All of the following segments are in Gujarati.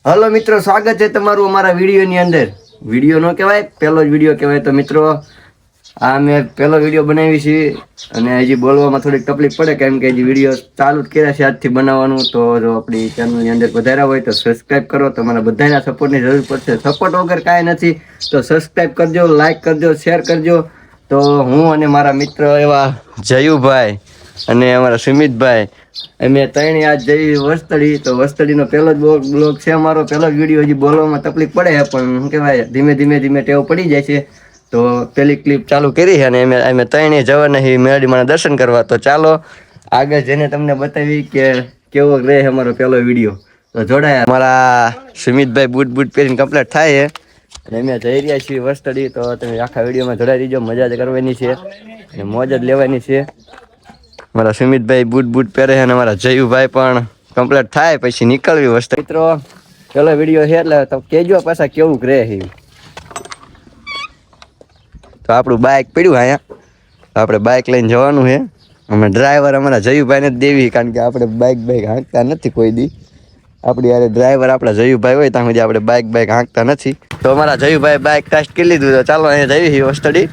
હલો મિત્રો, સ્વાગત છે તમારું અમારા વિડીયોની અંદર. વિડીયો નો કહેવાય, પહેલો જ વિડીયો કહેવાય. તો મિત્રો, આ મેં પહેલો વિડીયો બનાવી છે અને હજી બોલવામાં થોડીક તકલીફ પડે કેમ કે હજી વિડીયો ચાલુ જ કર્યા છે આજથી બનાવવાનું. તો જો આપણી ચેનલની અંદર વધારા હોય તો સબસ્ક્રાઈબ કરો. તમારા બધાના સપોર્ટની જરૂર પડશે. સપોર્ટ વગર કાંઈ નથી. તો સબસ્ક્રાઈબ કરજો, લાઈક કરજો, શેર કરજો. તો હું અને મારા મિત્ર એવા જયુભાઈ અને અમારા સુમિતભાઈ અમે ત્રણે આજ જઈ વસ્તડી. તો વસ્તડીનો પહેલો જ બ્લોગ છે અમારો, પહેલો જ વિડીયો. હજી બોલવામાં તકલીફ પડે છે પણ શું કહેવાય, ધીમે ધીમે ટેવ પડી જાય છે. તો પેલી ક્લિપ ચાલુ કરી છે અને અમે ત્રણે જવાના મેરડીમાં દર્શન કરવા. તો ચાલો આગળ જઈને તમને બતાવી કે કેવો રહે અમારો પહેલો વિડીયો. તો જોડાયા. અમારા સુમિતભાઈ બૂટ પહેરીને કમ્પ્લીટ થાય છે અને અમે જઈ રહ્યા છીએ વસ્તડી. તો તમે આખા વિડીયોમાં જોડાઈ દીજો. મજા જ કરવાની છે અને મોજ જ લેવાની છે. મારા સુમિતભાઈ બૂટ પહેરે છે અને મારા જયુભાઈ પણ કમ્પ્લીટ થાય પછી નીકળવી વસ્તુ. મિત્રો, પેલો વિડીયો છે એટલે તો કેજો પાછા કેવું રહે છે. તો આપણું બાઇક પડ્યું અહીંયા, આપણે બાઇક લઈને જવાનું છે. અમે ડ્રાઈવર અમારા જયુભાઈને જ દેવી, કારણ કે આપણે બાઇક હાંકતા નથી કોઈ દી. આપણી યારે ડ્રાઈવર આપણા જયુભાઈ હોય ત્યાં સુધી આપણે બાઇક હાંકતા નથી. તો અમારા જયુભાઈ બાઇક ટેસ્ટ કરી લીધું. તો ચાલો અહીંયા જઈએ વસ્તડી.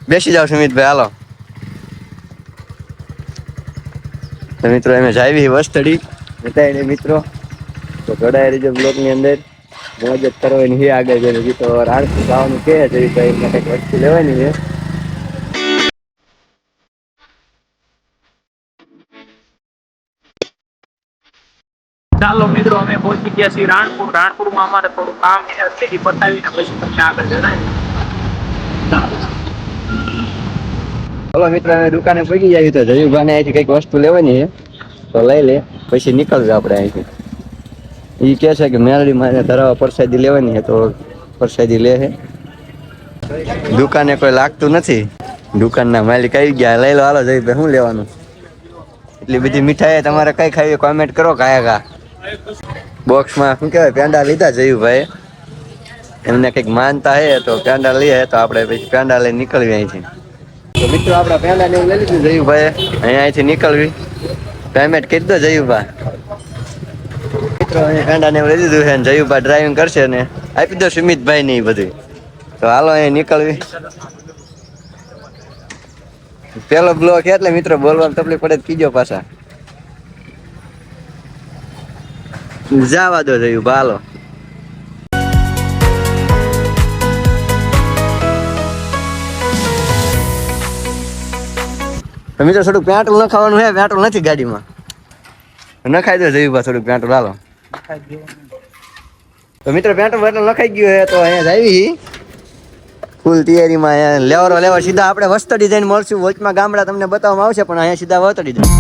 બેસી જાઓ સુમિતભાઈ, હાલો. તો મિત્રો અમે જાવી વસ્તડી બતાવીને મિત્રો. તો જોડાઈ રહીજો બ્લોગની અંદર. મોજ જ કરવાની છે આગળ જઈને. તો રાણપુર જવાનું કે જયુભાઈ કંઈક વસ્તુ લેવાની છે. ચાલો મિત્રો, અમે પહોંચી ગયા છીએ રાણપુર. રાણપુરમાં અમારે થોડું કામ છે, તે પતાવીને પછી તમને આગળ જણાવીએ. હલો મિત્રો, અમે દુકાને પહોંચી જાય. તો જયુભાઈને અહીંથી કંઈક વસ્તુ લેવાની છે તો લઈ લે, પછી નીકળવું આપણે અહીંથી. એ કહે છે કે મેરડીમાં ધરાવા પ્રસાદી લેવાની છે તો પ્રસાદી લે છે. દુકાને કોઈ લાગતું નથી. દુકાનના માલિક આવી ગયા. લઈ લો, હાલો જયુભાઈ, શું લેવાનું? એટલી બધી મીઠાઈ તમારે કઈ ખાવી કોમેન્ટ કરો. કાયા બોક્સમાં શું કહેવાય, પેંડા લીધા જયુભાઈ. એમને કંઈક માનતા હે તો પેંડા લઈએ. તો આપણે પછી પેંડા લઈને નીકળવી અહીંથી. તો મિત્રો, આપણા પેંડા ને એવું લઈ લીધું જયુભાઈ. અહીંયાથી નીકળવી. પેમેન્ટ કરી દો જયુભાઈ. મિત્રો, અહીંયા પેંડા ને એવું લઈ લીધું છે. જયુભાઈ ડ્રાઇવિંગ કરશે ને આપી દો સુમિતભાઈ ને એ બધું. તો હાલો અહીંયા નીકળવી. પેલો બ્લોક એટલે મિત્રો બોલવામાં તકલીફ પડે કીજો પાછા. જવા દો જયુભાઈ, હાલો. તો મિત્રો, થોડુંક પેટ્રોલ નખાવાનું છે. પેટ્રોલ નથી ગાડીમાં. નખાઈ દો જયુભાઈ થોડુંક પેટ્રોલ, હાલો. તો મિત્રો, પેટ્રોલ નખાઈ ગયું છે. તો અહીંયા આવી ફૂલ તૈયારીમાં લેવા સીધા આપણે વસ્તડી જઈને મળશું. વચમાં ગામડા તમને બતાવવામાં આવશે પણ અહીંયા સીધા વસ્તડી જાય.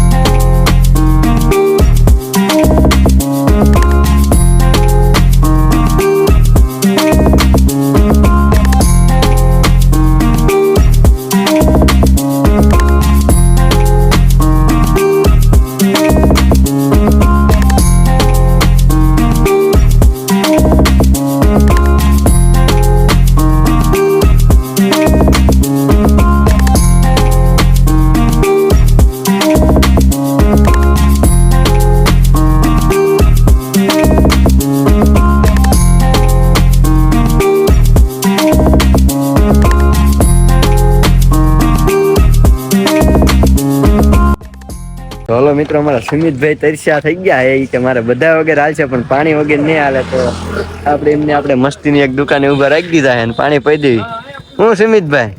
તો હલો મિત્રો, અમારા સુમિતભાઈ તરસ્યા થઈ ગયા છે. કે મારે બધા વગર હાલશે પણ પાણી વગર નહીં હાલે. તો આપણે મસ્તીની એક દુકાને ઉભા રાખી દીધા છે અને પાણી પી દેવી. હું સુમિતભાઈ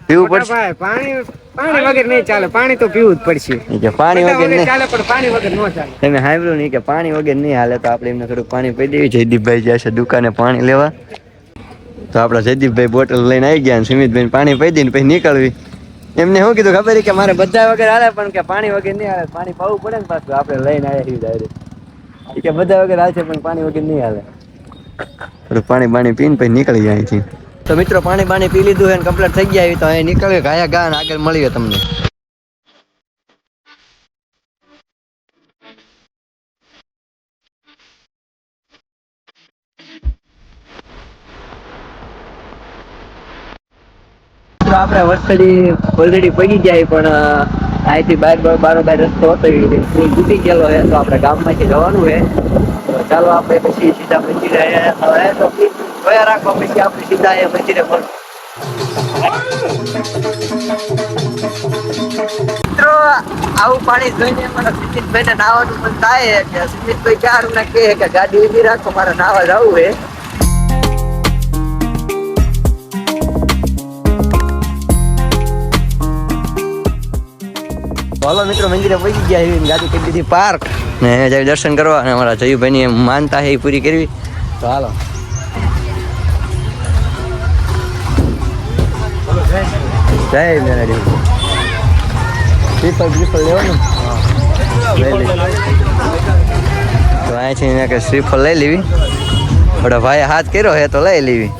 પીવું પડશે? પાણી વગર નહીં ચાલે. પાણી તો પીવું જ પડશે. કે પાણી વગર નહીં ચાલે પણ પાણી વગર ન ચાલે. તમે સાંભળ્યું નહીં કે પાણી વગર નહીં હાલે. તો આપણે એમને થોડુંક પાણી પી દેવી. જયદીપભાઈ જશે દુકાને પાણી લેવા. તો આપણા જયદીપભાઈ બોટલ લઈને આવી ગયા. સુમિતભાઈ પાણી પી દઈને પછી નીકળવી. એમને શું કીધું ખબર કે મારે બધા વગર હાલે પણ કે પાણી વગર નહીં હાલે. પાણી પાવું પડે ને પાછું. આપણે લઈને આવ્યા છીએ ડાયરેક્ટ. કે બધા વગર હાલશે પણ પાણી વગર નહીં હાલે. થોડું પાણી પીને પછી નીકળી જાય અહીંથી. તો મિત્રો, પાણી પી લીધું છે કમ્પ્લીટ થઈ ગયા. તો અહીં નીકળ્યું ગાયા ગા આગળ મળીએ તમને. આપણે વસ્તડી ઓલરેડી પડી ગયા પણ અહીંથી બારોબાર રસ્તો હતો એ તૂટી ગયેલો છે, તો આપણે ગામમાંથી જવાનું છે. તો ચાલો આપણે પછી સીધા મંદિરે હવે તો જોયા રાખો, પછી આપણે સીધા એ મંદિરે મળશું. મિત્રો આવું પાણી જોઈને મારા સુમિતભાઈને નાહવાનું મન થાય કે સુમિતભાઈ ક્યાં ના કહે કે ગાડી ઊભી રાખો, મારે નાહવા જવું છે. હાલો મિત્રો, મંદિરે પહોંચી ગયા છે, ગાડી કરી દીધી પાર્ક ને જાય દર્શન કરવા, અને અમારા જયુભાઈની માનતા છે એ પૂરી કરવી. તો હાલો. જય મેરાડી. શ્રીફળ લેવાનું તો અહીંથી કે શ્રીફળ લઈ લેવી. થોડા ભાઈ હાથ કર્યો હે તો લઈ લેવી.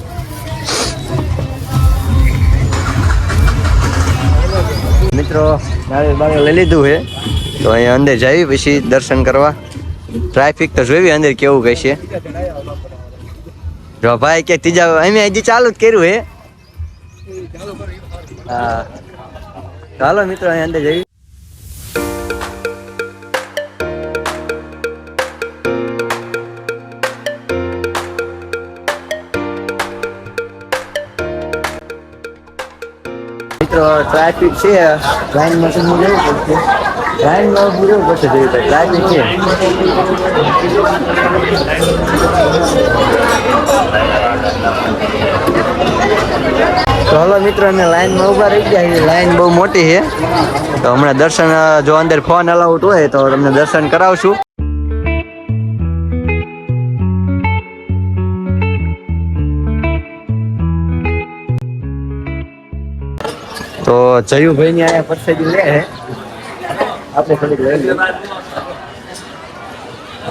મિત્રો નારિયેળ લઈ લીધું છે, તો અહીંયા અંદર જઈ પછી દર્શન કરવા. ટ્રાફિક તો જોઈ અંદર કેવું કહેશે. જો ભાઈ કે ત્રીજા અમે હજી ચાલુ જ કર્યું હે. હા ચાલો મિત્રો અહીંયા અંદર જઈ. મિત્રો ટ્રાફિક છે, લાઈનમાં તો હું જવું પડશે. લાઈનમાં પૂરું પડશે જવું પડે, ટ્રાફિક છે. તો હલો મિત્રો, અમે લાઈનમાં ઊભા રહી ગયા. લાઈન બહુ મોટી છે, તો હમણાં દર્શન જો અંદર ફોન અલાઉડ હોય તો તમને દર્શન કરાવશું. તો જયુભાઈ ની આયા પરસેદી લે હે, આપણે થોડીક લઈ લઈએ.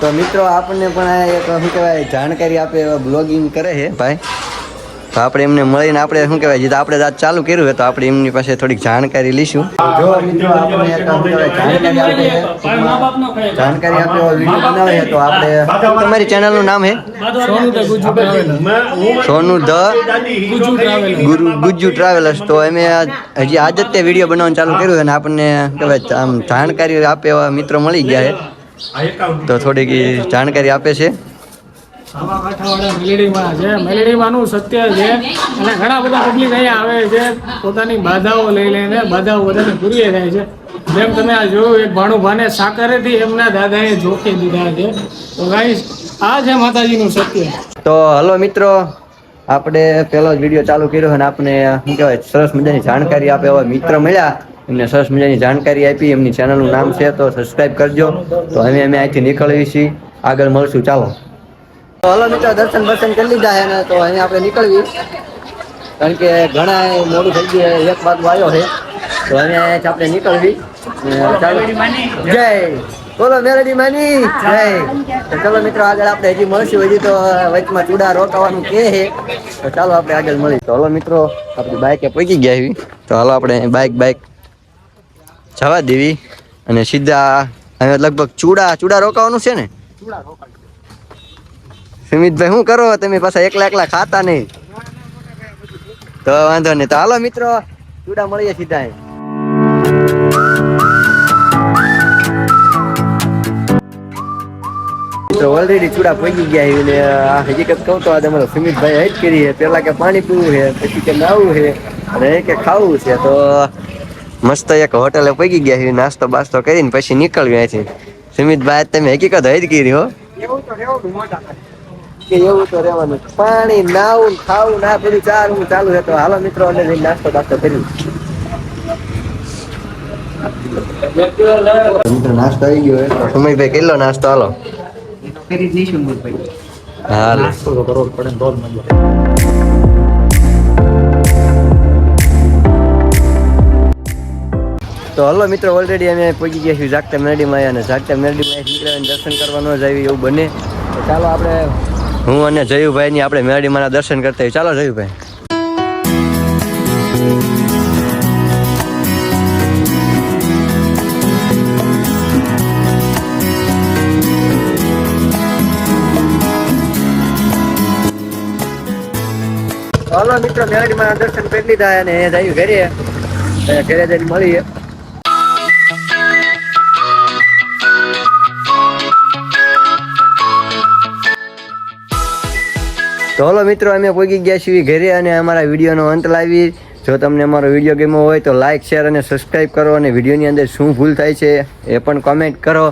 તો મિત્રો આપણને પણ આ એક શું કહેવાય જાણકારી આપે એવા બ્લોગિંગ કરે છે ભાઈ. તો આપણે એમને મળીને આપણે શું કહેવાય જે આપણે આજ ચાલુ કર્યું હોય તો આપણે એમની પાસે થોડીક જાણકારી લઈશું. જો મિત્રો આપણે જાણકારી આપે એવો વિડીયો બનાવે છે, તો આપણે તમારી ચેનલનું નામ છે સોનુ ધ ગુજ્જુ ટ્રાવેલર્સ. તો અમે હજી આજ જ તે વિડીયો બનાવવાનું ચાલુ કર્યું છે, અને આપણને કહેવાય આમ જાણકારી આપે એવા મિત્રો મળી ગયા છે, તો થોડીક જાણકારી આપે છે. મેલેડીમાંનું સત્ય છે, અને ઘણા બધા પબ્લિક અહીંયા આવે છે પોતાની બાધાઓ લઈ લઈને. બાધાઓ બધાને પૂરી થાય છે. જેમ તમે આ જોયું, એક ભાણુભાને સાકરેથી એમના દાદાએ જોખી દીધા છે. તો ગાઈસ આ છે માતાજીનું સત્ય. તો હલો મિત્રો, આપણે પહેલો જ વિડીયો ચાલુ કર્યો અને આપણે શું કહેવાય સરસ મજાની જાણકારી આપે એવા મિત્ર મળ્યા. એમને સરસ મજાની જાણકારી આપી. એમની ચેનલનું નામ છે, તો સબસ્ક્રાઈબ કરજો. તો અમે અહીંથી નીકળવી છીએ, આગળ મળશું. ચાલો. તો હલો મિત્રો, દર્શન કરી લીધા છે ને, તો અહીંયા આપણે નીકળવી, કારણ કે ઘણા મોડું થઈ ગયું, 1 વાગો આવ્યો છે. તો અહીંયા આપણે નીકળવી. ચાલો, જય બોલો મેલડી માની જય. તો ચલો મિત્રો, આગળ આપણે હજી મળશું. હજી તો વચમાં ચૂડા રોકાવાનું કે છે, તો ચાલો આપણે આગળ મળી. તો હલો મિત્રો, આપણી બાઇકે પહોંચી ગયા એવી. તો હાલો આપણે બાઇક જવા દેવી, અને સીધા હવે લગભગ ચૂડા રોકાવાનું છે ને. સુમિતભાઈ શું કરો તમે પાછા એકલા ખાતા નહીં? તો વાંધો નહીં. તો હાલો મિત્રો, ચૂડા મળીએ સીધા. તો ઓલરેડી ચૂડા પહોંચી ગયા છે, ને આ હકીકત કહું તો આજે અમારો સુમિતભાઈ હેજ કરી છે. પેલા કે પાણી પીવું છે, પછી કે નાવું છે, અને કે ખાવું છે. તો મસ્ત એક હોટલે પહોંચી ગયા છે, નાસ્તો બાસ્તો કરીને પછી નીકળ્યું અહીંથી. સુમિતભાઈ તમે હકીકત હેજ કરી હો. કે એવું તો રહેવાનું, પાણી નાવું ખાવું ના બધું ચાલુ છે. તો હાલો મિત્રો, અંદર જઈને નાસ્તો બાસ્તો કર્યું. નાસ્તો આવી ગયો. સુમિતભાઈ કેટલો નાસ્તો? હાલો કરી દઈશું. હા, નાસ્તો તો કરવો પડે ને, તો જ મજા. તો હલો મિત્રો, ઓલરેડી અમે પહોંચી ગયા છીએ જાગતા મેરડીમાં, અને જાગતા મેરડીમાં નીકળ્યા દર્શન કરવા ન જાય એવું બને. તો ચાલો આપણે હું અને જયુભાઈની આપણે મેરડીમાંના દર્શન કરતા હોય. ચાલો જયુભાઈ. હલો મિત્રો, મેરડીમાંના દર્શન કરી લીધા અને જયું ઘરે જઈને મળીએ. તો હલો મિત્રો, અમે પહોંચી ગયા છીએ ઘરે અને અમારા વિડીયોનો અંત લાવી. જો તમને અમારો વિડીયો ગમ્યો હોય તો લાઇક, શેર અને સબસ્ક્રાઈબ કરો, અને વિડીયોની અંદર શું ભૂલ થાય છે એ પણ કોમેન્ટ કરો.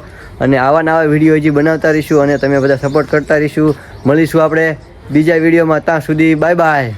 અને આવા નવા વિડીયો હજી બનાવતા રહીશું અને તમે બધા સપોર્ટ કરતા રહીશું. મળીશું આપણે બીજા વિડીયોમાં. ત્યાં સુધી બાય બાય.